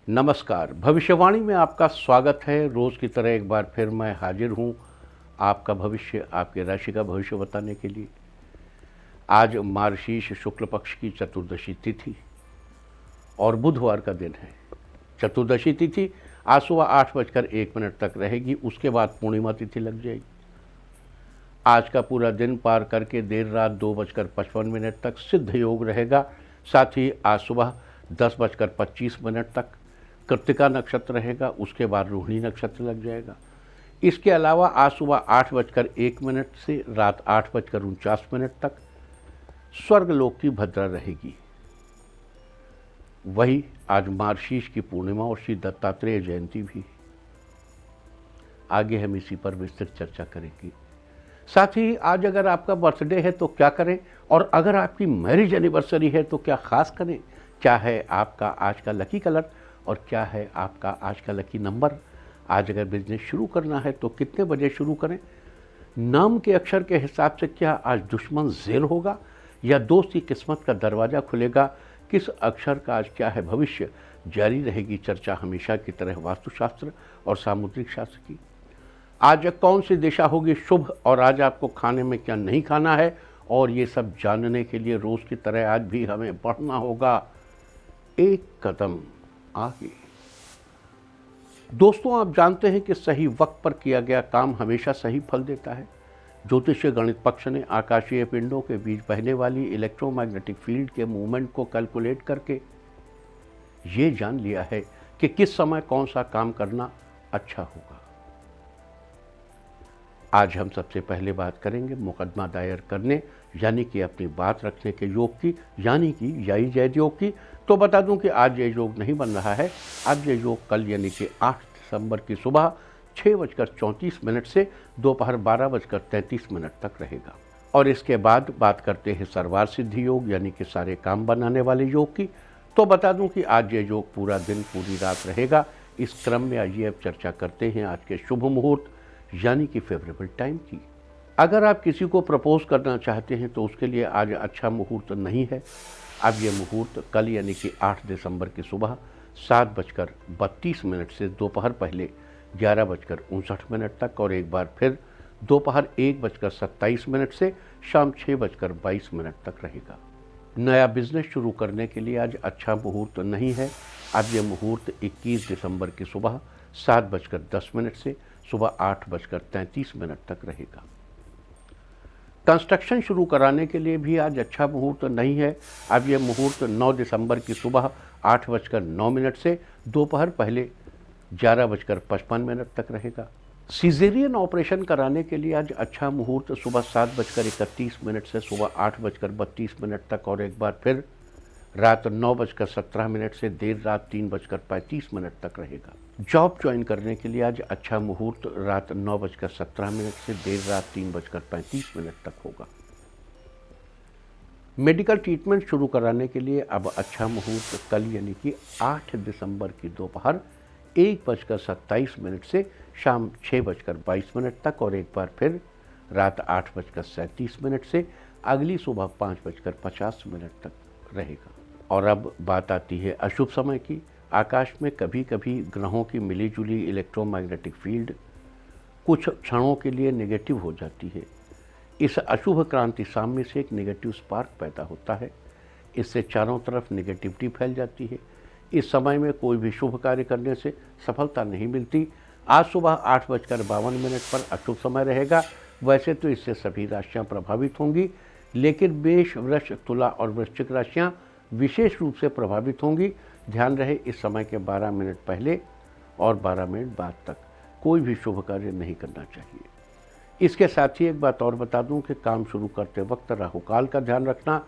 नमस्कार। भविष्यवाणी में आपका स्वागत है। रोज़ की तरह एक बार फिर मैं हाजिर हूँ आपका भविष्य, आपकी राशि का भविष्य बताने के लिए। आज मार्गशीर्ष शुक्ल पक्ष की चतुर्दशी तिथि और बुधवार का दिन है। चतुर्दशी तिथि आज सुबह 8:01 तक रहेगी, उसके बाद पूर्णिमा तिथि लग जाएगी। आज का पूरा दिन पार करके देर रात 2:55 तक सिद्ध योग रहेगा। साथ ही आज सुबह 10:25 तक कृत्तिका नक्षत्र रहेगा, उसके बाद रोहिणी नक्षत्र लग जाएगा। इसके अलावा आज सुबह 8:01 से रात 8:49 तक स्वर्गलोक की भद्रा रहेगी। वही आज मार्गशीर्ष की पूर्णिमा और श्री दत्तात्रेय जयंती भी। आगे हम इसी पर विस्तृत चर्चा करेंगे। साथ ही आज अगर आपका बर्थडे है तो क्या करें, और अगर आपकी मैरिज एनिवर्सरी है तो क्या खास करें, क्या है आपका आज का लकी कलर और क्या है आपका आज का लकी नंबर। आज अगर बिजनेस शुरू करना है तो कितने बजे शुरू करें, नाम के अक्षर के हिसाब से क्या आज दुश्मन जेल होगा या दोस्त की किस्मत का दरवाज़ा खुलेगा, किस अक्षर का आज क्या है भविष्य। जारी रहेगी चर्चा हमेशा की तरह वास्तुशास्त्र और सामुद्रिक शास्त्र की। आज कौन सी दिशा होगी शुभ और आज आपको खाने में क्या नहीं खाना है, और ये सब जानने के लिए रोज़ की तरह आज भी हमें बढ़ना होगा एक कदम आगे। दोस्तों, आप जानते हैं कि सही वक्त पर किया गया काम हमेशा सही फल देता है। ज्योतिषीय गणित पक्ष ने आकाशीय पिंडों के बीच बहने वाली इलेक्ट्रोमैग्नेटिक फील्ड के मूवमेंट को कैलकुलेट करके ये जान लिया है कि किस समय कौन सा काम करना अच्छा होगा। आज हम सबसे पहले बात करेंगे मुकदमा दायर करने यानी कि अपनी बात रखने के योग की, यानी कि याई जैद योग की। तो बता दूं कि आज ये योग नहीं बन रहा है। आज ये योग कल यानी कि 8 दिसंबर की सुबह 6:34 से दोपहर 12:33 तक रहेगा। और इसके बाद बात करते हैं सर्वार्थ सिद्धि योग यानी कि सारे काम बनाने वाले योग की। तो बता दूं कि आज ये योग पूरा दिन पूरी रात रहेगा। इस क्रम में आइए अब चर्चा करते हैं आज के शुभ मुहूर्त यानी कि फेवरेबल टाइम की। अगर आप किसी को प्रपोज करना चाहते हैं तो उसके लिए आज अच्छा मुहूर्त नहीं है। अब ये मुहूर्त कल यानी कि 8 दिसंबर की सुबह 7:32 से दोपहर पहले 11:59 तक और एक बार फिर दोपहर 1:27 से शाम 6:22 तक रहेगा। नया बिजनेस शुरू करने के लिए आज अच्छा मुहूर्त नहीं है। अब ये मुहूर्त 21 दिसंबर की सुबह 7:10 से सुबह 8:33 तक रहेगा। कंस्ट्रक्शन शुरू कराने के लिए भी आज अच्छा मुहूर्त नहीं है। अब यह मुहूर्त 9 दिसंबर की सुबह 8:09 से दोपहर पहले 11:55 तक रहेगा। सीजेरियन ऑपरेशन कराने के लिए आज अच्छा मुहूर्त सुबह 7:31 से सुबह 8:32 तक और एक बार फिर रात 9:17 से देर रात 3:35 तक रहेगा। जॉब ज्वाइन करने के लिए आज अच्छा मुहूर्त रात 9:17 से देर रात 3:35 तक होगा। मेडिकल ट्रीटमेंट शुरू कराने के लिए अब अच्छा मुहूर्त कल यानी कि 8 दिसंबर की दोपहर 1:27 से शाम 6:22 तक और एक बार फिर रात 8:37 से अगली सुबह 5:50 तक रहेगा। और अब बात आती है अशुभ समय की। आकाश में कभी कभी ग्रहों की मिलीजुली इलेक्ट्रोमैग्नेटिक फील्ड कुछ क्षणों के लिए नेगेटिव हो जाती है। इस अशुभ क्रांति साम्य से एक नेगेटिव स्पार्क पैदा होता है। इससे चारों तरफ नेगेटिविटी फैल जाती है। इस समय में कोई भी शुभ कार्य करने से सफलता नहीं मिलती। आज सुबह 8:52 पर अशुभ समय रहेगा। वैसे तो इससे सभी राशियां प्रभावित होंगी, लेकिन मेष, वृष, तुला और वृश्चिक राशियां विशेष रूप से प्रभावित होंगी। ध्यान रहे इस समय के 12 मिनट पहले और 12 मिनट बाद तक कोई भी शुभ कार्य नहीं करना चाहिए। इसके साथ ही एक बात और बता दूं कि काम शुरू करते वक्त राहुकाल का ध्यान रखना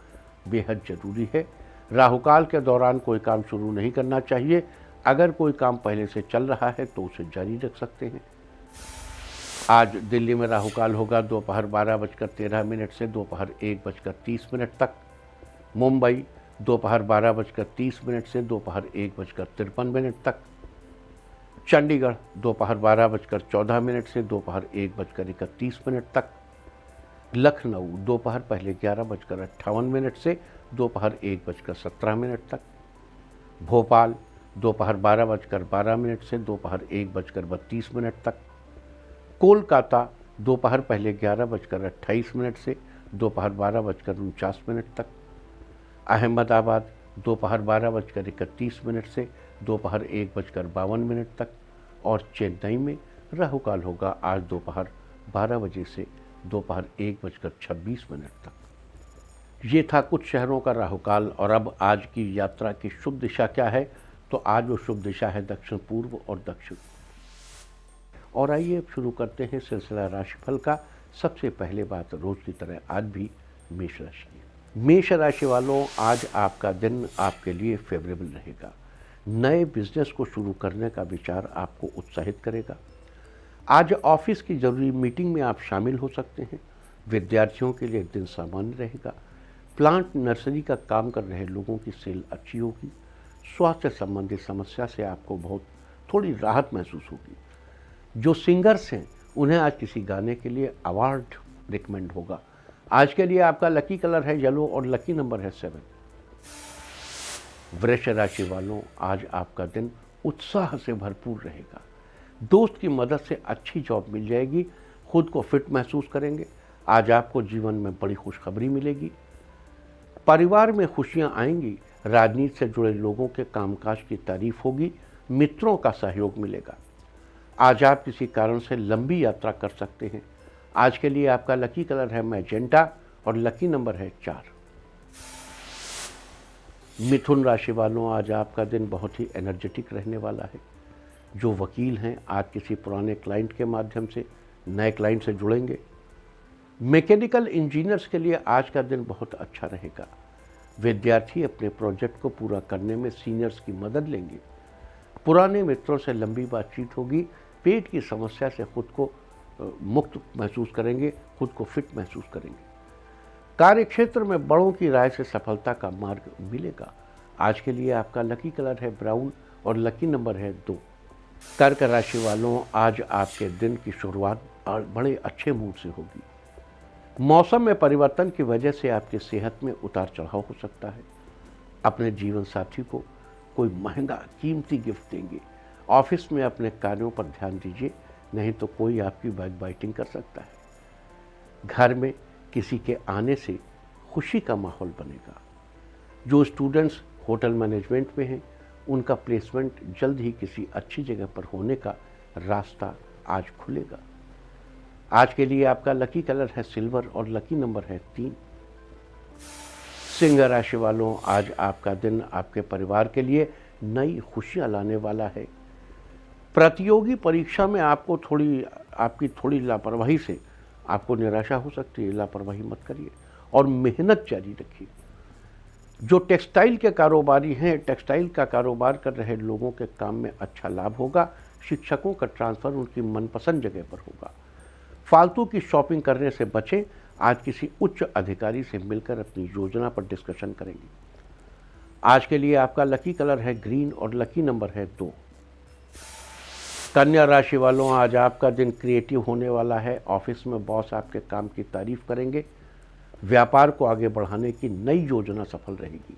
बेहद जरूरी है। राहुकाल के दौरान कोई काम शुरू नहीं करना चाहिए। अगर कोई काम पहले से चल रहा है तो उसे जारी रख सकते हैं। आज दिल्ली में राहुकाल होगा दोपहर 12:13 से दोपहर 1:30 तक। मुंबई दोपहर 12:30 से दोपहर 1:53 तक। चंडीगढ़ दोपहर 12:14 से दोपहर 1:31 तक। लखनऊ दोपहर पहले 11:58 से दोपहर 1:17 तक। भोपाल दोपहर 12:12 से दोपहर 1:32 तक। कोलकाता दोपहर पहले 11:28 से दोपहर 12:49 तक। अहमदाबाद दोपहर 12:31 से दोपहर 1:52 तक। और चेन्नई में राहु काल होगा आज दोपहर 12 बजे से दोपहर 1:26 तक। ये था कुछ शहरों का राहु काल। और अब आज की यात्रा की शुभ दिशा क्या है? तो आज वो शुभ दिशा है दक्षिण पूर्व और दक्षिण। और आइए अब शुरू करते हैं सिलसिला राशिफल का। सबसे पहले बात रोज की तरह आज भी मेष राशि की। मेष राशि वालों, आज आपका दिन आपके लिए फेवरेबल रहेगा। नए बिजनेस को शुरू करने का विचार आपको उत्साहित करेगा। आज ऑफिस की जरूरी मीटिंग में आप शामिल हो सकते हैं। विद्यार्थियों के लिए दिन सामान्य रहेगा। प्लांट नर्सरी का काम कर रहे लोगों की सेल अच्छी होगी। स्वास्थ्य संबंधी समस्या से आपको थोड़ी राहत महसूस होगी। जो सिंगर्स हैं उन्हें आज किसी गाने के लिए अवार्ड रिकमेंड होगा। आज के लिए आपका लकी कलर है येलो और लकी नंबर है 7। वृष राशि वालों, आज आपका दिन उत्साह से भरपूर रहेगा। दोस्त की मदद से अच्छी जॉब मिल जाएगी। खुद को फिट महसूस करेंगे। आज आपको जीवन में बड़ी खुशखबरी मिलेगी। परिवार में खुशियां आएंगी। राजनीति से जुड़े लोगों के कामकाज की तारीफ होगी। मित्रों का सहयोग मिलेगा। आज आप किसी कारण से लंबी यात्रा कर सकते हैं। आज के लिए आपका लकी कलर है मैजेंटा और लकी नंबर है 4। मिथुन राशि वालों, आज आपका दिन बहुत ही एनर्जेटिक रहने वाला है। जो वकील हैं आज किसी पुराने क्लाइंट के माध्यम से नए क्लाइंट से जुड़ेंगे। मैकेनिकल इंजीनियर्स के लिए आज का दिन बहुत अच्छा रहेगा। विद्यार्थी अपने प्रोजेक्ट को पूरा करने में सीनियर्स की मदद लेंगे। पुराने मित्रों से लंबी बातचीत होगी। पेट की समस्या से खुद को मुक्त महसूस करेंगे। खुद को फिट महसूस करेंगे। कार्य क्षेत्र में बड़ों की राय से सफलता का मार्ग मिलेगा। आज के लिए आपका लकी कलर है ब्राउन और लकी नंबर है 2। कर्क राशि वालों, आज आपके दिन की शुरुआत बड़े अच्छे मूड से होगी। मौसम में परिवर्तन की वजह से आपकी सेहत में उतार चढ़ाव हो सकता है। अपने जीवन साथी को कोई महंगा कीमती गिफ्ट देंगे। ऑफिस में अपने कार्यों पर ध्यान दीजिए, नहीं तो कोई आपकी बैकबाइटिंग कर सकता है। घर में किसी के आने से खुशी का माहौल बनेगा। जो स्टूडेंट्स होटल मैनेजमेंट में हैं उनका प्लेसमेंट जल्द ही किसी अच्छी जगह पर होने का रास्ता आज खुलेगा। आज के लिए आपका लकी कलर है सिल्वर और लकी नंबर है 3। सिंह राशि वालों, आज आपका दिन आपके परिवार के लिए नई खुशियां लाने वाला है। प्रतियोगी परीक्षा में आपकी थोड़ी लापरवाही से आपको निराशा हो सकती है। लापरवाही मत करिए और मेहनत जारी रखिए। जो टेक्सटाइल के कारोबारी हैं, टेक्सटाइल का कारोबार कर रहे लोगों के काम में अच्छा लाभ होगा। शिक्षकों का ट्रांसफ़र उनकी मनपसंद जगह पर होगा। फालतू की शॉपिंग करने से बचें। आज किसी उच्च अधिकारी से मिलकर अपनी योजना पर डिस्कशन करेंगे। आज के लिए आपका लकी कलर है ग्रीन और लकी नंबर है 2। कन्या राशि वालों, आज आपका दिन क्रिएटिव होने वाला है। ऑफिस में बॉस आपके काम की तारीफ करेंगे। व्यापार को आगे बढ़ाने की नई योजना सफल रहेगी।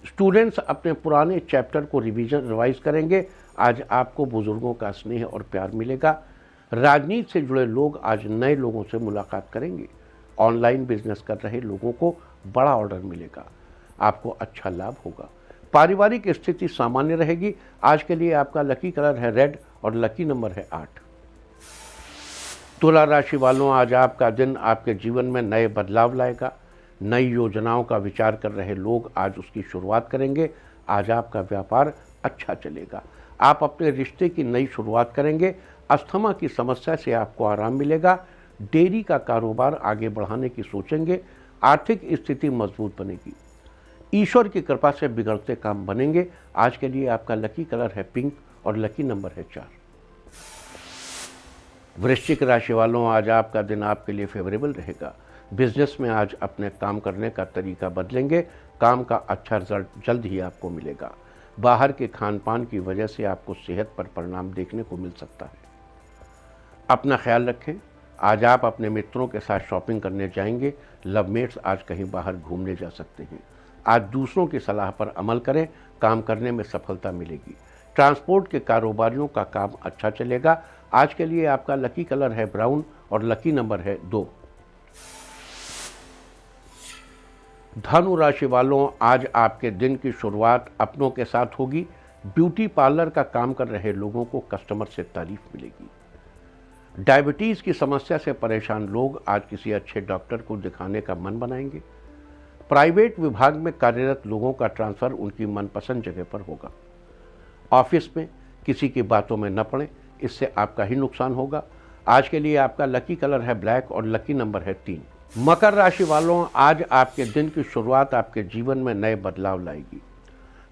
स्टूडेंट्स अपने पुराने चैप्टर को रिवाइज करेंगे। आज आपको बुजुर्गों का स्नेह और प्यार मिलेगा। राजनीति से जुड़े लोग आज नए लोगों से मुलाकात करेंगे। ऑनलाइन बिजनेस कर रहे लोगों को बड़ा ऑर्डर मिलेगा। आपको अच्छा लाभ होगा। पारिवारिक स्थिति सामान्य रहेगी। आज के लिए आपका लकी कलर है रेड और लकी नंबर है 8। तुला राशि वालों, आज आपका दिन आपके जीवन में नए बदलाव लाएगा। नई योजनाओं का विचार कर रहे लोग आज उसकी शुरुआत करेंगे। आज आपका व्यापार अच्छा चलेगा। आप अपने रिश्ते की नई शुरुआत करेंगे। अस्थमा की समस्या से आपको आराम मिलेगा। डेयरी का कारोबार आगे बढ़ाने की सोचेंगे। आर्थिक स्थिति मजबूत बनेगी। ईश्वर की कृपा से बिगड़ते काम बनेंगे। आज के लिए आपका लकी कलर है पिंक और लकी नंबर है 4। वृश्चिक राशि वालों, आज आपका दिन आपके लिए फेवरेबल रहेगा। बिजनेस में आज अपने काम करने का तरीका बदलेंगे। काम का अच्छा रिजल्ट जल्द ही आपको मिलेगा। बाहर के खान पान की वजह से आपको सेहत पर परिणाम देखने को मिल सकता है। अपना ख्याल रखें। आज आप अपने मित्रों के साथ शॉपिंग करने जाएंगे। लवमेट्स आज कहीं बाहर घूमने जा सकते हैं। आज दूसरों की सलाह पर अमल करें। काम करने में सफलता मिलेगी। ट्रांसपोर्ट के कारोबारियों का काम अच्छा चलेगा। आज के लिए आपका लकी कलर है ब्राउन और लकी नंबर है 2। धनु राशि वालों, आज आपके दिन की शुरुआत अपनों के साथ होगी। ब्यूटी पार्लर का काम कर रहे लोगों को कस्टमर से तारीफ मिलेगी। डायबिटीज की समस्या से परेशान लोग आज किसी अच्छे डॉक्टर को दिखाने का मन बनाएंगे। प्राइवेट विभाग में कार्यरत लोगों का ट्रांसफर उनकी मनपसंद जगह पर होगा। ऑफिस में किसी की बातों में न पड़े, इससे आपका ही नुकसान होगा। आज के लिए आपका लकी कलर है ब्लैक और लकी नंबर है 3। मकर राशि वालों, आज आपके दिन की शुरुआत आपके जीवन में नए बदलाव लाएगी।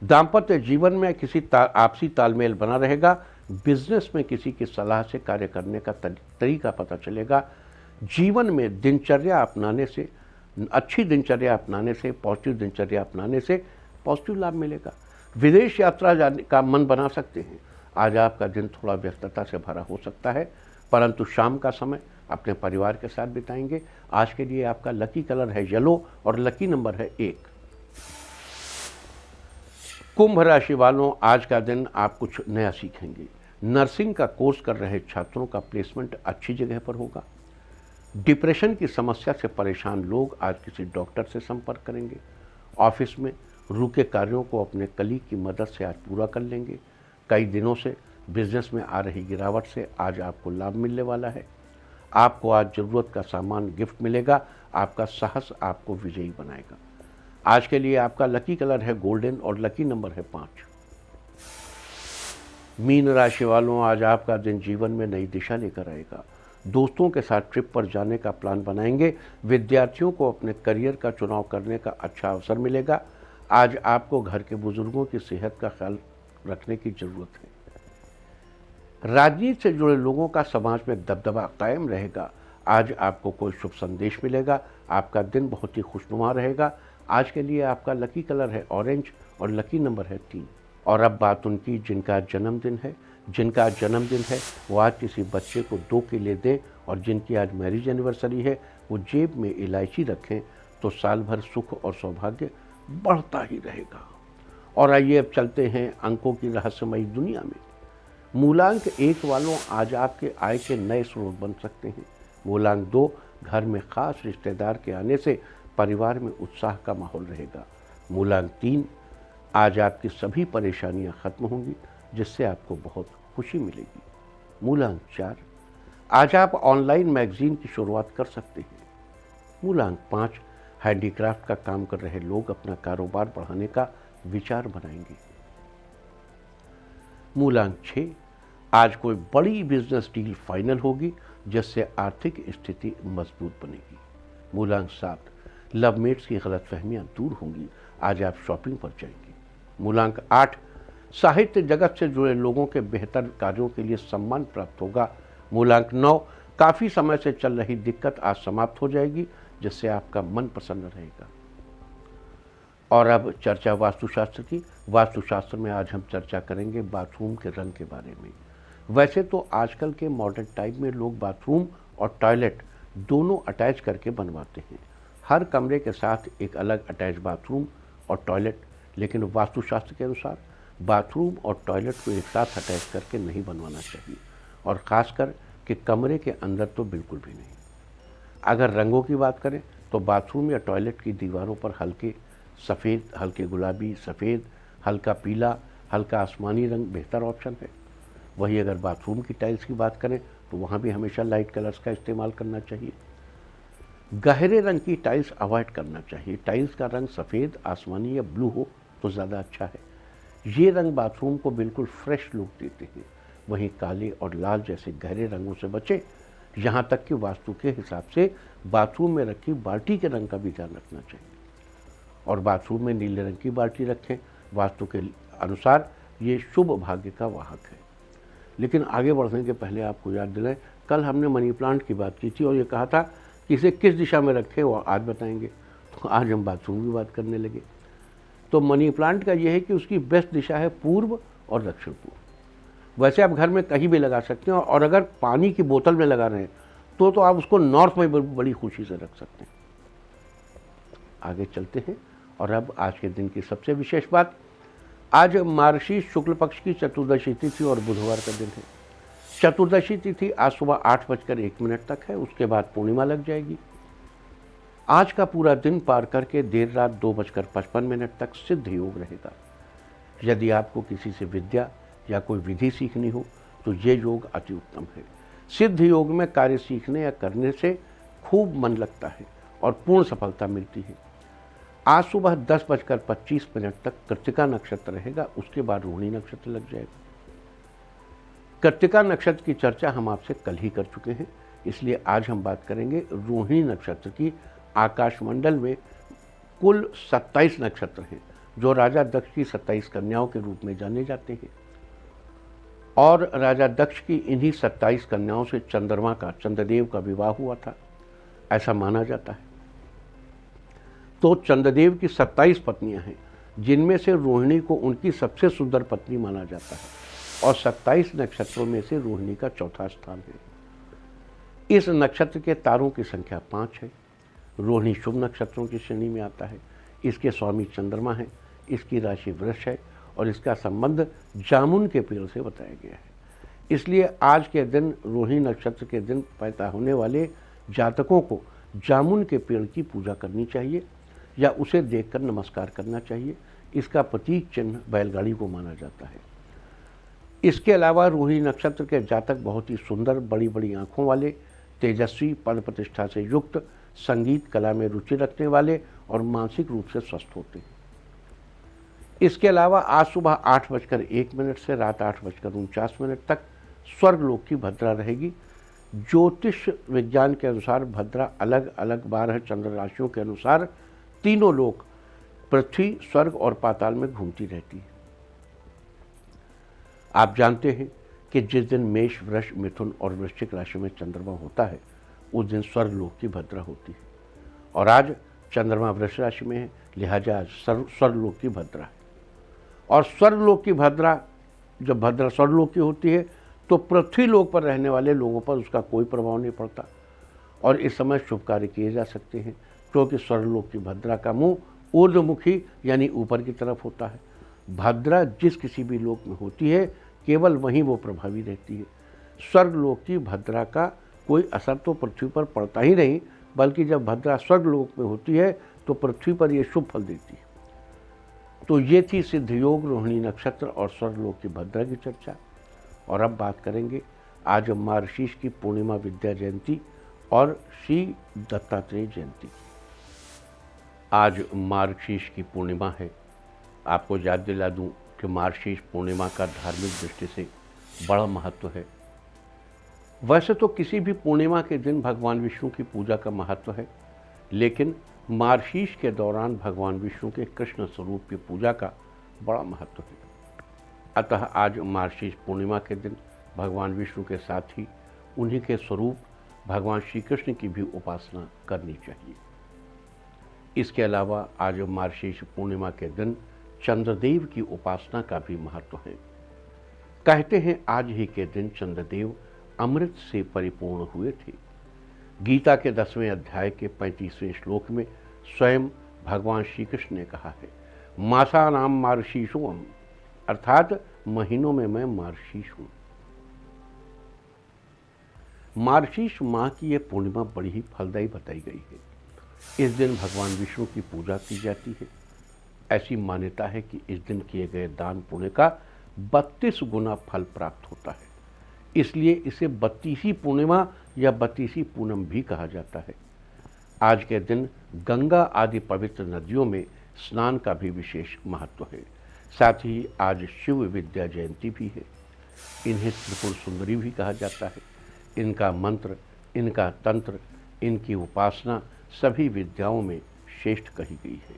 दाम्पत्य जीवन में किसी आपसी तालमेल बना रहेगा। बिजनेस में किसी की सलाह से कार्य करने का तरीका पता चलेगा। जीवन में दिनचर्या अपनाने से, अच्छी दिनचर्या अपनाने से, पॉजिटिव दिनचर्या अपनाने से पॉजिटिव लाभ मिलेगा। विदेश यात्रा जाने का मन बना सकते हैं। आज आपका दिन थोड़ा व्यस्तता से भरा हो सकता है, परंतु शाम का समय अपने परिवार के साथ बिताएंगे। आज के लिए आपका लकी कलर है येलो और लकी नंबर है 1। कुंभ राशि वालों, आज का दिन आप कुछ नया सीखेंगे। नर्सिंग का कोर्स कर रहे छात्रों का प्लेसमेंट अच्छी जगह पर होगा। डिप्रेशन की समस्या से परेशान लोग आज किसी डॉक्टर से संपर्क करेंगे। ऑफिस में रुके कार्यों को अपने कलीग की मदद से आज पूरा कर लेंगे। कई दिनों से बिजनेस में आ रही गिरावट से आज आपको लाभ मिलने वाला है। आपको आज ज़रूरत का सामान गिफ्ट मिलेगा। आपका साहस आपको विजयी बनाएगा। आज के लिए आपका लकी कलर है गोल्डन और लकी नंबर है 5। मीन राशि वालों, आज आपका दिन जीवन में नई दिशा लेकर आएगा। दोस्तों के साथ ट्रिप पर जाने का प्लान बनाएंगे। विद्यार्थियों को अपने करियर का चुनाव करने का अच्छा अवसर मिलेगा। आज आपको घर के बुजुर्गों की सेहत का ख्याल रखने की जरूरत है। राजनीति से जुड़े लोगों का समाज में दबदबा कायम रहेगा। आज आपको कोई शुभ संदेश मिलेगा। आपका दिन बहुत ही खुशनुमा रहेगा। आज के लिए आपका लकी कलर है ऑरेंज और लकी नंबर है 3। और अब बात उनकी जिनका जन्मदिन है वो आज किसी बच्चे को 2 केले दें, और जिनकी आज मैरिज एनिवर्सरी है वो जेब में इलायची रखें, तो साल भर सुख और सौभाग्य बढ़ता ही रहेगा। और आइए अब चलते हैं अंकों की रहस्यमयी दुनिया में। मूलांक 1 वालों, आज आपके आय के नए स्रोत बन सकते हैं। मूलांक 2, घर में खास रिश्तेदार के आने से परिवार में उत्साह का माहौल रहेगा। मूलांक 3, आज आपकी सभी परेशानियां खत्म होंगी, जिससे आपको बहुत खुशी मिलेगी। मूलांक 4, आज आप ऑनलाइन मैगजीन की शुरुआत कर सकते हैं। मूलांक 5, हैंडीक्राफ्ट का काम कर रहे लोग अपना कारोबार बढ़ाने का विचार बनाएंगे। मूलांक 6, आज कोई बड़ी बिजनेस डील फाइनल होगी, जिससे आर्थिक स्थिति मजबूत बनेगी। मूलांक 7, लवमेट्स की गलतफहमियां दूर होंगी, आज आप शॉपिंग पर जाएंगे। मूलांक 8, साहित्य जगत से जुड़े लोगों के बेहतर कार्यों के लिए सम्मान प्राप्त होगा। मूलांक 9, काफ़ी समय से चल रही दिक्कत आज समाप्त हो जाएगी, जिससे आपका मन प्रसन्न रहेगा। और अब चर्चा वास्तुशास्त्र की। वास्तुशास्त्र में आज हम चर्चा करेंगे बाथरूम के रंग के बारे में। वैसे तो आजकल के मॉडर्न टाइप में लोग बाथरूम और टॉयलेट दोनों अटैच करके बनवाते हैं। हर कमरे के साथ एक अलग अटैच बाथरूम और टॉयलेट, लेकिन वास्तुशास्त्र के अनुसार बाथरूम और टॉयलेट को एक साथ अटैच करके नहीं बनवाना चाहिए, और ख़ासकर कि कमरे के अंदर तो बिल्कुल भी नहीं। अगर रंगों की बात करें तो बाथरूम या टॉयलेट की दीवारों पर हल्के सफ़ेद, हल्के गुलाबी, सफ़ेद, हल्का पीला, हल्का आसमानी रंग बेहतर ऑप्शन है। वही अगर बाथरूम की टाइल्स की बात करें तो वहाँ भी हमेशा लाइट कलर्स का इस्तेमाल करना चाहिए। गहरे रंग की टाइल्स अवॉइड करना चाहिए। टाइल्स का रंग सफ़ेद, आसमानी या ब्लू हो तो ज़्यादा अच्छा है। ये रंग बाथरूम को बिल्कुल फ्रेश लुक देते हैं। वहीं काले और लाल जैसे गहरे रंगों से बचें। यहाँ तक कि वास्तु के हिसाब से बाथरूम में रखी बाल्टी के रंग का भी ध्यान रखना चाहिए, और बाथरूम में नीले रंग की बाल्टी रखें। वास्तु के अनुसार ये शुभ भाग्य का वाहक है। लेकिन आगे बढ़ने के पहले आपको याद दिलाएं, कल हमने मनी प्लांट की बात की थी और ये कहा था कि इसे किस दिशा में रखें वो आज बताएंगे। तो आज हम बाथरूम की बात करने लगे। तो मनी प्लांट का ये है कि उसकी बेस्ट दिशा है पूर्व और दक्षिण पूर्व। वैसे आप घर में कहीं भी लगा सकते हैं, और अगर पानी की बोतल में लगा रहे हैं तो आप उसको नॉर्थ में बड़ी खुशी से रख सकते हैं। आगे चलते हैं। और अब आज के दिन की सबसे विशेष बात, आज मार्गशीर्ष शुक्ल पक्ष की चतुर्दशी तिथि और बुधवार का दिन है। चतुर्दशी तिथि आज सुबह 8:01 तक है, उसके बाद पूर्णिमा लग जाएगी। आज का पूरा दिन पार करके देर रात 2:55 तक सिद्ध योग रहेगा। यदि आपको किसी से विद्या या कोई विधि सीखनी हो तो ये योग अति उत्तम है। सिद्ध योग में कार्य सीखने या करने से खूब मन लगता है और पूर्ण सफलता मिलती है। आज सुबह 10:25 तक कृत्तिका नक्षत्र रहेगा, उसके बाद रोहिणी नक्षत्र लग जाएगा। कृत्तिका नक्षत्र की चर्चा हम आपसे कल ही कर चुके हैं, इसलिए आज हम बात करेंगे रोहिणी नक्षत्र की। आकाशमंडल में कुल 27 नक्षत्र हैं जो राजा दक्ष की 27 कन्याओं के रूप में जाने जाते हैं, और राजा दक्ष की इन्हीं 27 कन्याओं से चंद्रदेव का विवाह हुआ था, ऐसा माना जाता है। तो चंद्रदेव की 27 पत्नियां हैं, जिनमें से रोहिणी को उनकी सबसे सुंदर पत्नी माना जाता है, और 27 नक्षत्रों में से रोहिणी का चौथा स्थान है। इस नक्षत्र के तारों की संख्या 5 है। रोहिणी शुभ नक्षत्रों की श्रेणी में आता है। इसके स्वामी चंद्रमा है, इसकी राशि वृष है, और इसका संबंध जामुन के पेड़ से बताया गया है। इसलिए आज के दिन, रोहिणी नक्षत्र के दिन पैदा होने वाले जातकों को जामुन के पेड़ की पूजा करनी चाहिए या उसे देखकर नमस्कार करना चाहिए। इसका प्रतीक चिन्ह बैलगाड़ी को माना जाता है। इसके अलावा रोहिणी नक्षत्र के जातक बहुत ही सुंदर, बड़ी बड़ी आंखों वाले, तेजस्वी, पद प्रतिष्ठा से युक्त, संगीत कला में रुचि रखने वाले और मानसिक रूप से स्वस्थ होते हैं। इसके अलावा आज सुबह 8:01 से रात 8:49 तक स्वर्गलोक की भद्रा रहेगी। ज्योतिष विज्ञान के अनुसार भद्रा अलग अलग 12 चंद्र राशियों के अनुसार तीनों लोक, पृथ्वी, स्वर्ग और पाताल में घूमती रहती है। आप जानते हैं कि जिस दिन मेष, वृष, मिथुन और वृश्चिक राशि में चंद्रमा होता है, उस दिन स्वर्गलोक की भद्रा होती है, और आज चंद्रमा वृष राशि में है, लिहाजा आज स्वर्गलोक की भद्रा है। और स्वर्गलोक की भद्रा, जब भद्रा स्वर्गलोक की होती है तो पृथ्वी लोक पर रहने वाले लोगों पर उसका कोई प्रभाव नहीं पड़ता, और इस समय शुभ कार्य किए जा सकते हैं, क्योंकि स्वर्गलोक की भद्रा का मुंह ऊर्ध्वमुखी यानी ऊपर की तरफ होता है। भद्रा जिस किसी भी लोक में होती है, केवल वहीं वो प्रभावी रहती है। स्वर्गलोक की भद्रा का कोई असर तो पृथ्वी पर पड़ता ही नहीं, बल्कि जब भद्रा स्वर्गलोक में होती है तो पृथ्वी पर ये शुभ फल देती है। तो ये थी सिद्ध योग, रोहिणी नक्षत्र और स्वर्गलोक की भद्रा की चर्चा। और अब बात करेंगे आज मार्गशीर्ष की पूर्णिमा विद्या जयंती और श्री दत्तात्रेय जयंती। आज मार्गशीर्ष की पूर्णिमा है। आपको याद दिला दूं कि मार्गशीर्ष पूर्णिमा का धार्मिक दृष्टि से बड़ा महत्व है। वैसे तो किसी भी पूर्णिमा के दिन भगवान विष्णु की पूजा का महत्व है, लेकिन मार्गशीर्ष के दौरान भगवान विष्णु के कृष्ण स्वरूप की पूजा का बड़ा महत्व है। अतः आज मार्गशीर्ष पूर्णिमा के दिन भगवान विष्णु के साथ ही उन्हीं के स्वरूप भगवान श्री कृष्ण की भी उपासना करनी चाहिए। इसके अलावा आज मार्गशीर्ष पूर्णिमा के दिन चंद्रदेव की उपासना का भी महत्व है। कहते हैं आज ही के दिन चंद्रदेव अमृत से परिपूर्ण हुए थे। गीता के 10वें अध्याय के 35वें श्लोक में स्वयं भगवान श्री कृष्ण ने कहा है, मासा नाम मार्गशीर्षोऽहम्, अर्थात महीनों में मैं मार्गशीर्ष हूं। मार्गशीर्ष माह की यह पूर्णिमा बड़ी ही फलदायी बताई गई है। इस दिन भगवान विष्णु की पूजा की जाती है। ऐसी मान्यता है कि इस दिन किए गए दान पुण्य का 32 गुना फल प्राप्त होता है। इसलिए इसे 32वीं पूर्णिमा या 32वीं पूनम भी कहा जाता है। आज के दिन गंगा आदि पवित्र नदियों में स्नान का भी विशेष महत्व है। साथ ही आज शिव विद्या जयंती भी है। इन्हें त्रिपुर सुंदरी भी कहा जाता है। इनका मंत्र, इनका तंत्र, इनकी उपासना सभी विद्याओं में श्रेष्ठ कही गई है।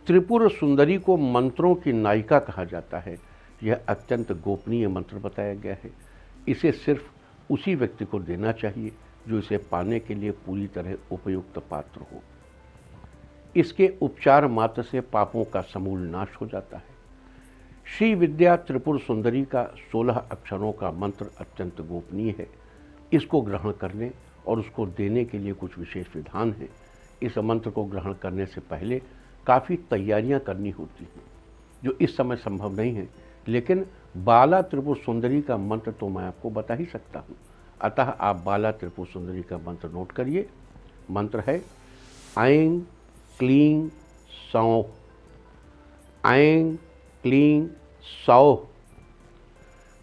त्रिपुर सुंदरी को मंत्रों की नायिका कहा जाता है। यह अत्यंत गोपनीय मंत्र बताया गया है। इसे सिर्फ उसी व्यक्ति को देना चाहिए जो इसे पाने के लिए पूरी तरह उपयुक्त पात्र हो। इसके उपचार मात्र से पापों का समूल नाश हो जाता है। श्री विद्या त्रिपुर सुंदरी का 16 अक्षरों का मंत्र अत्यंत गोपनीय है। इसको ग्रहण करने और उसको देने के लिए कुछ विशेष विधान है। इस मंत्र को ग्रहण करने से पहले काफ़ी तैयारियां करनी होती हैं। जो इस समय संभव नहीं है, लेकिन बाला त्रिपुर सुंदरी का मंत्र तो मैं आपको बता ही सकता हूँ। अतः आप बाला त्रिपुर सुंदरी का मंत्र नोट करिए। मंत्र है ऐं क्लीं सौः, ऐं क्लीं सौः।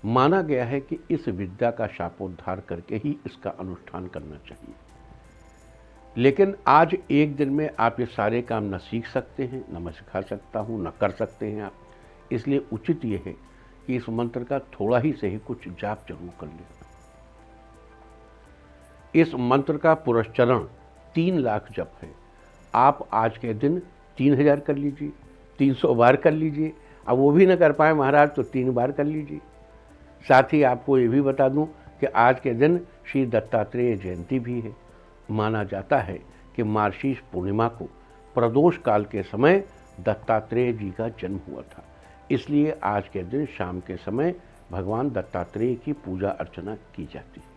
माना गया है कि इस विद्या का शापोद्धार करके ही इसका अनुष्ठान करना चाहिए। लेकिन आज एक दिन में आप ये सारे काम न सीख सकते हैं, न मैं सिखा सकता हूँ, न कर सकते हैं आप। इसलिए उचित ये है कि इस मंत्र का थोड़ा ही सही कुछ जाप जरूर कर लें। इस मंत्र का पुरस्चरण 3 लाख जप है। आप आज के दिन 3000 कर लीजिए, 300 बार कर लीजिए। अब वो भी न कर पाए महाराज तो 3 बार कर लीजिए। साथ ही आपको ये भी बता दूं कि आज के दिन श्री दत्तात्रेय जयंती भी है। माना जाता है कि मार्गशीर्ष पूर्णिमा को प्रदोष काल के समय दत्तात्रेय जी का जन्म हुआ था। इसलिए आज के दिन शाम के समय भगवान दत्तात्रेय की पूजा अर्चना की जाती है।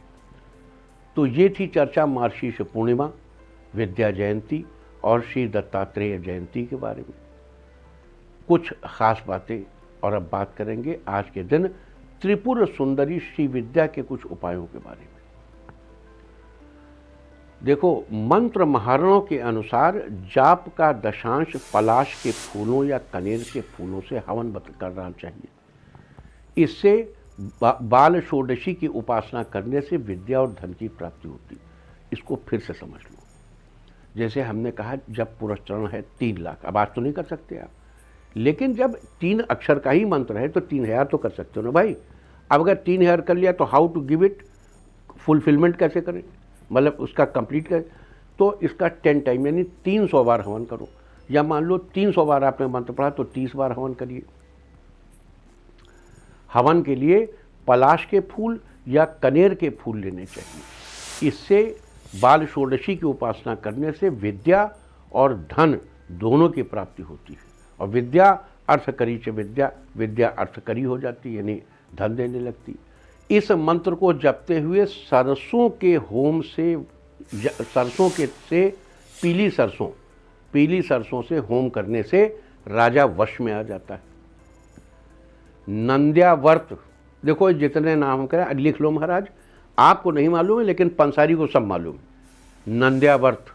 तो ये थी चर्चा मार्गशीर्ष पूर्णिमा, विद्या जयंती और श्री दत्तात्रेय जयंती के बारे में। कुछ खास बातें और अब बात करेंगे आज के दिन त्रिपुर सुंदरी श्री विद्या के कुछ उपायों के बारे में। देखो, मंत्र महारणों के अनुसार जाप का दशांश पलाश के फूलों या कनेर के फूलों से हवन करना चाहिए। इससे बाल षोडशी की उपासना करने से विद्या और धन की प्राप्ति होती। इसको फिर से समझ लो। जैसे हमने कहा जब पुरस्चरण है 3 लाख, अब आज तो नहीं कर सकते आप, लेकिन जब 3 अक्षर का ही मंत्र है तो 3000 तो कर सकते हो ना भाई। अब अगर 3000 कर लिया तो how to give it fulfilment कैसे करें, मतलब उसका कंप्लीट करें। तो इसका 10 टाइम यानी 300 बार हवन करो। या मान लो 300 बार आपने मंत्र पढ़ा तो 30 बार हवन करिए। हवन के लिए पलाश के फूल या कनेर के फूल लेने चाहिए। इससे बाल षोडशी की उपासना करने से विद्या और धन दोनों की प्राप्ति होती है। और विद्या अर्थकरी च विद्या, विद्या अर्थकरी हो जाती यानी धन देने लगती। इस मंत्र को जपते हुए सरसों के होम से, सरसों के से पीली सरसों से होम करने से राजा वश में आ जाता है। नंद्यावर्त, देखो जितने नाम हम करें लिख लो महाराज, आपको नहीं मालूम है लेकिन पंसारी को सब मालूम है। नंद्यावर्त,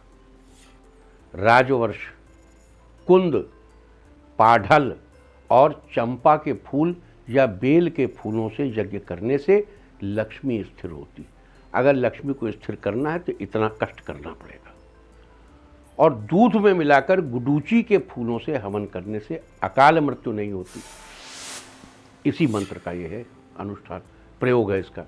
राजवर्ष, कुंद, पाढ़ल और चंपा के फूल या बेल के फूलों से यज्ञ करने से लक्ष्मी स्थिर होती। अगर लक्ष्मी को स्थिर करना है तो इतना कष्ट करना पड़ेगा। और दूध में मिलाकर गुडूची के फूलों से हवन करने से अकाल मृत्यु नहीं होती। इसी मंत्र का ये है अनुष्ठान, प्रयोग है इसका।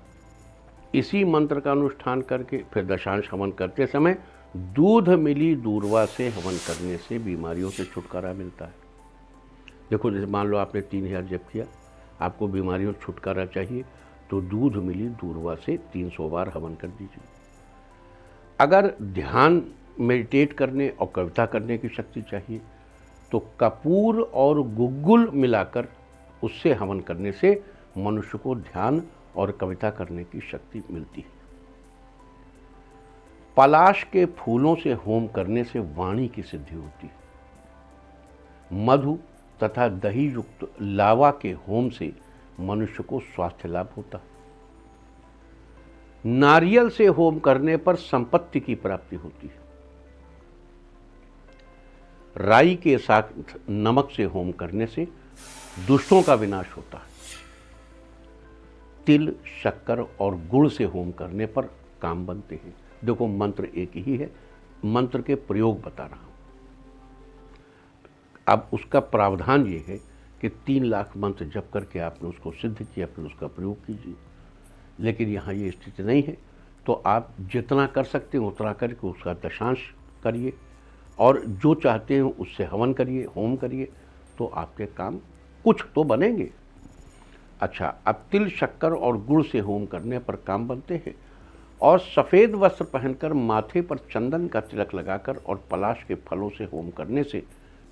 इसी मंत्र का अनुष्ठान करके फिर दशांश हवन करते समय दूध मिली दूर्वा से हवन करने से बीमारियों से छुटकारा मिलता है। देखो, जैसे मान लो आपने 3000 जप किया, आपको बीमारियों से छुटकारा चाहिए तो दूध मिली दूर्वा से 300 बार हवन कर दीजिए। अगर ध्यान, मेडिटेट करने और कविता करने की शक्ति चाहिए तो कपूर और गुग्गुल मिलाकर उससे हवन करने से मनुष्य को ध्यान और कविता करने की शक्ति मिलती है। पलाश के फूलों से होम करने से वाणी की सिद्धि होती है। मधु तथा दही युक्त लावा के होम से मनुष्य को स्वास्थ्य लाभ होता है। नारियल से होम करने पर संपत्ति की प्राप्ति होती है। राई के साथ नमक से होम करने से दुष्टों का विनाश होता है। तिल, शक्कर और गुड़ से होम करने पर काम बनते हैं। देखो, मंत्र एक ही है, मंत्र के प्रयोग बता रहा हूं। अब उसका प्रावधान ये है कि 3 लाख मंत्र जप करके आपने उसको सिद्ध किया, फिर उसका प्रयोग कीजिए। लेकिन यहाँ ये स्थिति नहीं है, तो आप जितना कर सकते हैं उतना करके उसका दशांश करिए और जो चाहते हैं उससे हवन करिए, होम करिए, तो आपके काम कुछ तो बनेंगे। अच्छा, अब तिल, शक्कर और गुड़ से होम करने पर काम बनते हैं। और सफ़ेद वस्त्र पहनकर माथे पर चंदन का तिलक लगाकर और पलाश के फलों से होम करने से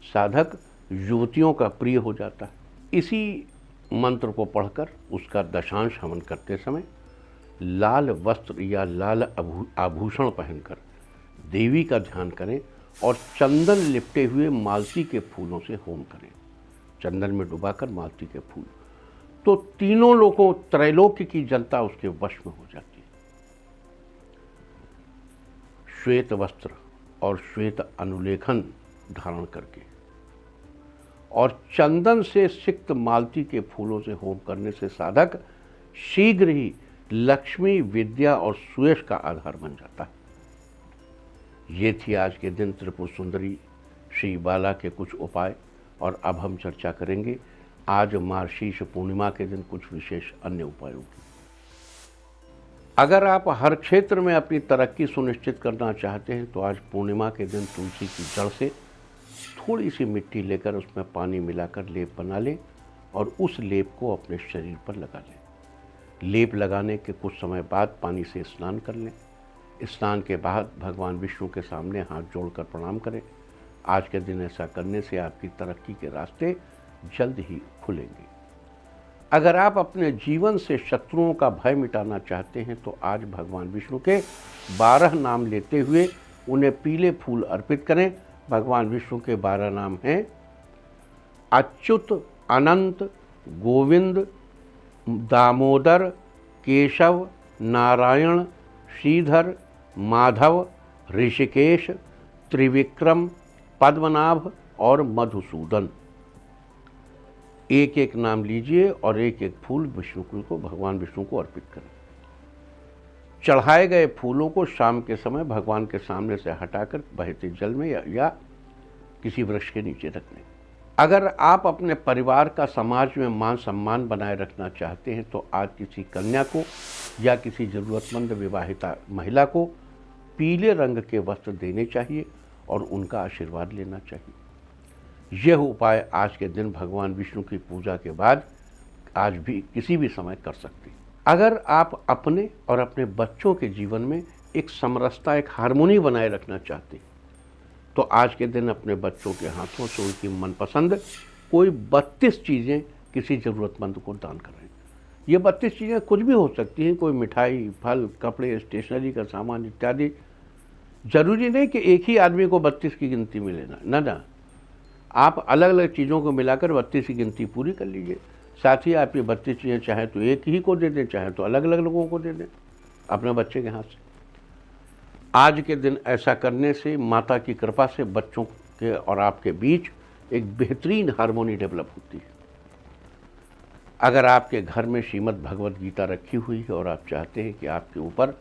साधक युवतियों का प्रिय हो जाता है। इसी मंत्र को पढ़कर उसका दशांश हवन करते समय लाल वस्त्र या लाल आभूषण पहनकर देवी का ध्यान करें और चंदन लिपटे हुए मालती के फूलों से होम करें। चंदन में डुबाकर मालती के फूल, तो तीनों लोगों त्रैलोक्य की जनता उसके वश में हो जाती है। श्वेत वस्त्र और श्वेत अनुलेखन धारण करके और चंदन से सिक्त मालती के फूलों से होम करने से साधक शीघ्र ही लक्ष्मी, विद्या और सुयश का आधार बन जाता है। ये थी आज के दिन त्रिपुर सुंदरी श्री बाला के कुछ उपाय, और अब हम चर्चा करेंगे आज मार्गशीर्ष पूर्णिमा के दिन कुछ विशेष अन्य उपायों की। अगर आप हर क्षेत्र में अपनी तरक्की सुनिश्चित करना चाहते हैं तो आज पूर्णिमा के दिन तुलसी की जड़ से थोड़ी सी मिट्टी लेकर उसमें पानी मिलाकर लेप बना लें और उस लेप को अपने शरीर पर लगा लें। लेप लगाने के कुछ समय बाद पानी से स्नान कर लें। स्नान के बाद भगवान विष्णु के सामने हाथ जोड़कर प्रणाम करें। आज के दिन ऐसा करने से आपकी तरक्की के रास्ते जल्द ही खुलेंगे। अगर आप अपने जीवन से शत्रुओं का भय मिटाना चाहते हैं तो आज भगवान विष्णु के 12 नाम लेते हुए उन्हें पीले फूल अर्पित करें। भगवान विष्णु के 12 नाम हैं अच्युत, अनंत, गोविंद, दामोदर, केशव, नारायण, श्रीधर, माधव, ऋषिकेश, त्रिविक्रम, पद्मनाभ और मधुसूदन। एक एक नाम लीजिए और एक एक फूल भगवान विष्णु को अर्पित करें। चढ़ाए गए फूलों को शाम के समय भगवान के सामने से हटाकर बहते जल में या किसी वृक्ष के नीचे रख लें। अगर आप अपने परिवार का समाज में मान सम्मान बनाए रखना चाहते हैं तो आज किसी कन्या को या किसी जरूरतमंद विवाहिता महिला को पीले रंग के वस्त्र देने चाहिए और उनका आशीर्वाद लेना चाहिए। यह उपाय आज के दिन भगवान विष्णु की पूजा के बाद आज भी किसी भी समय कर सकते हैं। अगर आप अपने और अपने बच्चों के जीवन में एक समरसता, एक हार्मोनी बनाए रखना चाहते हैं तो आज के दिन अपने बच्चों के हाथों से उनकी मनपसंद कोई 32 चीज़ें किसी ज़रूरतमंद को दान करें। ये 32 चीज़ें कुछ भी हो सकती हैं, कोई मिठाई, फल, कपड़े, स्टेशनरी का सामान इत्यादि। जरूरी नहीं कि एक ही आदमी को 32 की गिनती मिले ना, आप अलग अलग चीज़ों को मिलाकर 32 की गिनती पूरी कर लीजिए। साथ ही आप ये 32 चीज़ें चाहे तो एक ही को दे दें, चाहे तो अलग अलग लोगों को दे दें अपने बच्चे के हाथ से। आज के दिन ऐसा करने से माता की कृपा से बच्चों के और आपके बीच एक बेहतरीन हार्मोनी डेवलप होती है। अगर आपके घर में श्रीमद् भगवद गीता रखी हुई है और आप चाहते हैं कि आपके ऊपर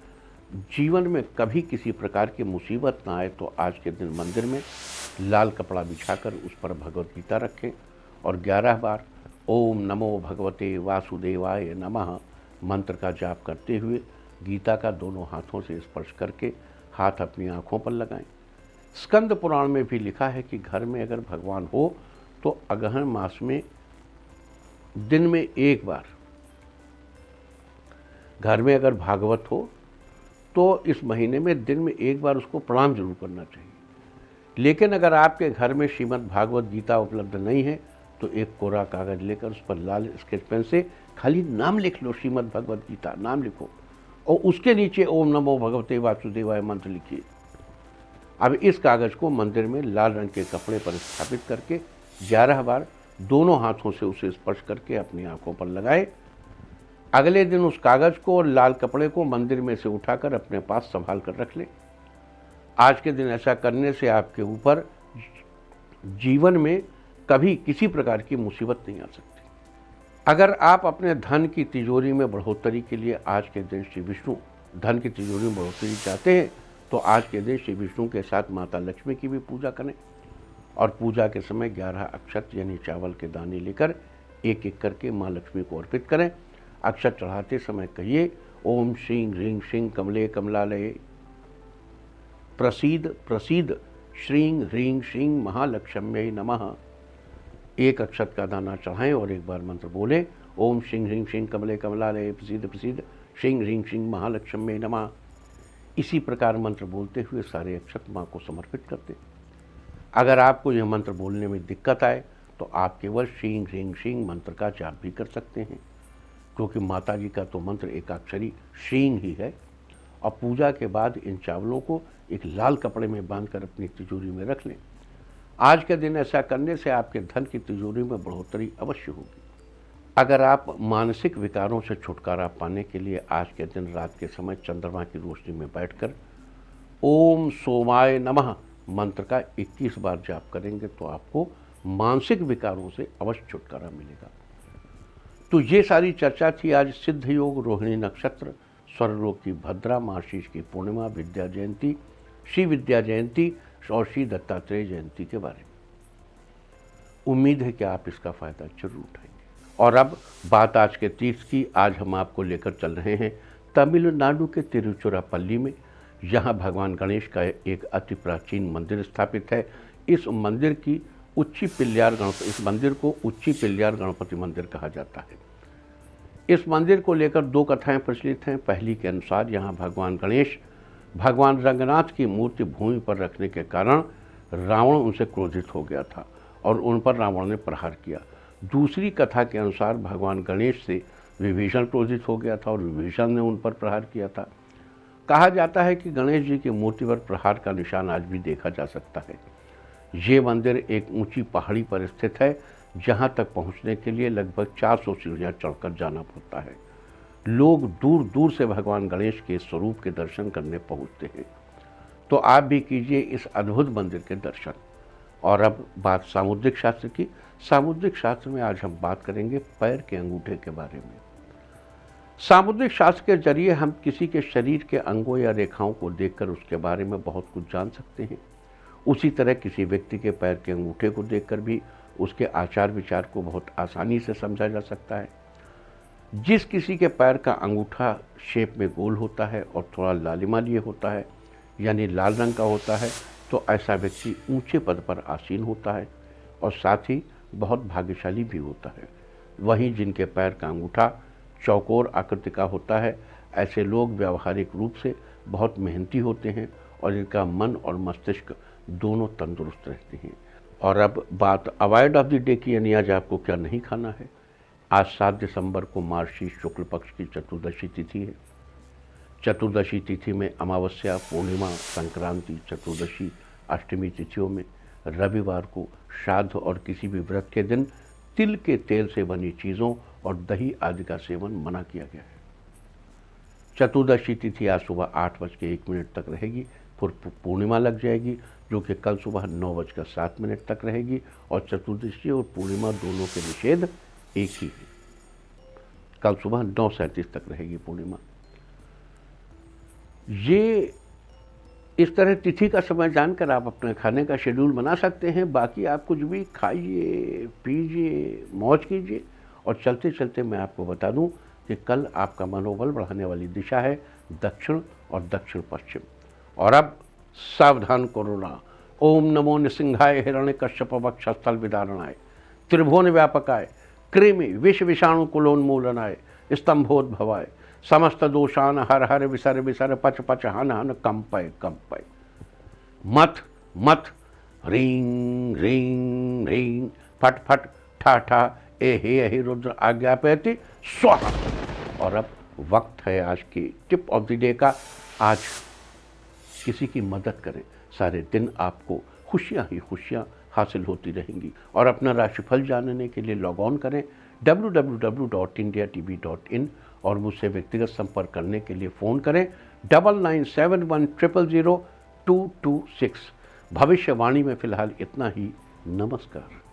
जीवन में कभी किसी प्रकार की मुसीबत ना आए तो आज के दिन मंदिर में लाल कपड़ा बिछाकर उस पर भगवद गीता रखें और 11 बार ओम नमो भगवते वासुदेवाय नमः मंत्र का जाप करते हुए गीता का दोनों हाथों से स्पर्श करके हाथ अपनी आँखों पर लगाएं। स्कंद पुराण में भी लिखा है कि घर में अगर भगवान हो तो अगहन मास में दिन में एक बार, घर में अगर भागवत हो तो इस महीने में दिन में एक बार उसको प्रणाम जरूर करना चाहिए। लेकिन अगर आपके घर में श्रीमद् भागवत गीता उपलब्ध नहीं है तो एक कोरा कागज लेकर उस पर लाल स्केच पेन से खाली नाम लिख लो, श्रीमद् भगवत गीता नाम लिखो और उसके नीचे ओम नमो भगवते वासुदेवाय मंत्र लिखिए। अब इस कागज को मंदिर में लाल रंग के कपड़े पर स्थापित करके 11 बार दोनों हाथों से उसे स्पर्श करके अपनी आंखों पर लगाए। अगले दिन उस कागज को और लाल कपड़े को मंदिर में से उठाकर अपने पास संभाल कर रख लें। आज के दिन ऐसा करने से आपके ऊपर जीवन में कभी किसी प्रकार की मुसीबत नहीं आ सकती। अगर आप अपने धन की तिजोरी में बढ़ोतरी के लिए आज के दिन श्री विष्णु धन की तिजोरी में बढ़ोतरी चाहते हैं तो आज के दिन श्री विष्णु के साथ माता लक्ष्मी की भी पूजा करें और पूजा के समय 11 अक्षत यानी चावल के दाने लेकर एक एक करके माँ लक्ष्मी को अर्पित करें। अक्षत चढ़ाते समय कहिए ओम श्रीं ह्रीं श्रीं कमले कमलालये प्रसीद प्रसीद श्रीं ह्रीं श्रीं महालक्ष्म्यै नमः। एक अक्षत का दाना चढ़ाएं और एक बार मंत्र बोलें ओम श्रीं ह्रीं श्रीं कमले कमलालये प्रसीद प्रसीद श्रीं ह्रीं श्रीं महालक्ष्म्यै नमः। इसी प्रकार मंत्र बोलते हुए सारे अक्षत माँ को समर्पित कर दें। अगर आपको यह मंत्र बोलने में दिक्कत आए तो आप केवल श्रीं ह्रीं श्रीं मंत्र का जाप भी कर सकते हैं, क्योंकि माता जी का तो मंत्र एकाक्षरी श्रीं ही है। और पूजा के बाद इन चावलों को एक लाल कपड़े में बांधकर अपनी तिजोरी में रख लें। आज के दिन ऐसा करने से आपके धन की तिजोरी में बढ़ोतरी अवश्य होगी। अगर आप मानसिक विकारों से छुटकारा पाने के लिए आज के दिन रात के समय चंद्रमा की रोशनी में बैठकर ओम सोमाय नमः मंत्र का 21 बार जाप करेंगे तो आपको मानसिक विकारों से अवश्य छुटकारा मिलेगा। तो ये सारी चर्चा थी आज सिद्ध योग, रोहिणी नक्षत्र, स्वर्गलोक की भद्रा, मार्गशीर्ष की पूर्णिमा, विद्या जयंती, श्री विद्या जयंती और श्री दत्तात्रेय जयंती के बारे में। उम्मीद है कि आप इसका फायदा जरूर उठाएंगे। और अब बात आज के तीर्थ की। आज हम आपको लेकर चल रहे हैं तमिलनाडु के तिरुचिरापल्ली में। यहाँ भगवान गणेश का एक अति प्राचीन मंदिर स्थापित है। इस मंदिर को उच्ची पिल्लार गणपति मंदिर कहा जाता है। इस मंदिर को लेकर दो कथाएं प्रचलित हैं। पहली के अनुसार यहाँ भगवान गणेश भगवान रंगनाथ की मूर्ति भूमि पर रखने के कारण रावण उनसे क्रोधित हो गया था और उन पर रावण ने प्रहार किया। दूसरी कथा के अनुसार भगवान गणेश से विभीषण क्रोधित हो गया था और विभीषण ने उन पर प्रहार किया था। कहा जाता है कि गणेश जी की मूर्ति पर प्रहार का निशान आज भी देखा जा सकता है। ये मंदिर एक ऊंची पहाड़ी पर स्थित है, जहां तक पहुंचने के लिए लगभग 400 सीढ़ियां चढ़कर जाना पड़ता है। लोग दूर दूर से भगवान गणेश के स्वरूप के दर्शन करने पहुंचते हैं। तो आप भी कीजिए इस अद्भुत मंदिर के दर्शन। और अब बात सामुद्रिक शास्त्र की। सामुद्रिक शास्त्र में आज हम बात करेंगे पैर के अंगूठे के बारे में। सामुद्रिक शास्त्र के जरिए हम किसी के शरीर के अंगों या रेखाओं को देखकर उसके बारे में बहुत कुछ जान सकते हैं। उसी तरह किसी व्यक्ति के पैर के अंगूठे को देखकर भी उसके आचार विचार को बहुत आसानी से समझा जा सकता है। जिस किसी के पैर का अंगूठा शेप में गोल होता है और थोड़ा लालिमा लिए होता है, यानी लाल रंग का होता है, तो ऐसा व्यक्ति ऊंचे पद पर आसीन होता है और साथ ही बहुत भाग्यशाली भी होता है। वहीं जिनके पैर का अंगूठा चौकोर आकृति का होता है, ऐसे लोग व्यावहारिक रूप से बहुत मेहनती होते हैं और इनका मन और मस्तिष्क दोनों तंदुरुस्त रहते हैं। और अब बात अवॉइड ऑफ द डे की, यानी आज आपको क्या नहीं खाना है। आज 7 दिसंबर को मार्गशीर्ष शुक्ल पक्ष की चतुर्दशी तिथि है। चतुर्दशी तिथि में अमावस्या, पूर्णिमा, संक्रांति, चतुर्दशी, अष्टमी तिथियों में रविवार को श्राद्ध और किसी भी व्रत के दिन तिल के तेल से बनी चीज़ों और दही आदि का सेवन मना किया गया है। चतुर्दशी तिथि आज सुबह 8:01 तक रहेगी, फिर पूर्णिमा लग जाएगी जो कि कल सुबह 9:07 तक रहेगी। और चतुर्दशी और पूर्णिमा दोनों के निषेध एक ही है। कल सुबह 9:37 तक रहेगी पूर्णिमा। ये इस तरह तिथि का समय जानकर आप अपने खाने का शेड्यूल बना सकते हैं। बाकी आप कुछ भी खाइए, पीजिए, मौज कीजिए। और चलते चलते मैं आपको बता दूं कि कल आपका मनोबल बढ़ाने वाली दिशा है दक्षिण और दक्षिण पश्चिम। और अब सावधान कोरोना। ओम नमो निसिंहाय हिरण्यकश्यप वक्षस्थल विदारणाय त्रिभुवन व्यापकाय कृमि विष विषाणु कुलोन्मूलनाय स्तंभोद्भवाय समस्त दोषान हर हर विसर विसर पच पच हन हन कंपय कंपय मथ मथ ह्रीं ह्रीं ह्रीं फट फट ठा ठा एहि रुद्र आज्ञापयति स्वाहा। और अब वक्त है आज की टिप ऑफ द डे का। आज किसी की मदद करें, सारे दिन आपको खुशियां ही खुशियां हासिल होती रहेंगी। और अपना राशिफल जानने के लिए लॉग ऑन करें www.indiatv.in और मुझसे व्यक्तिगत संपर्क करने के लिए फ़ोन करें 9971000226। भविष्यवाणी में फ़िलहाल इतना ही। नमस्कार।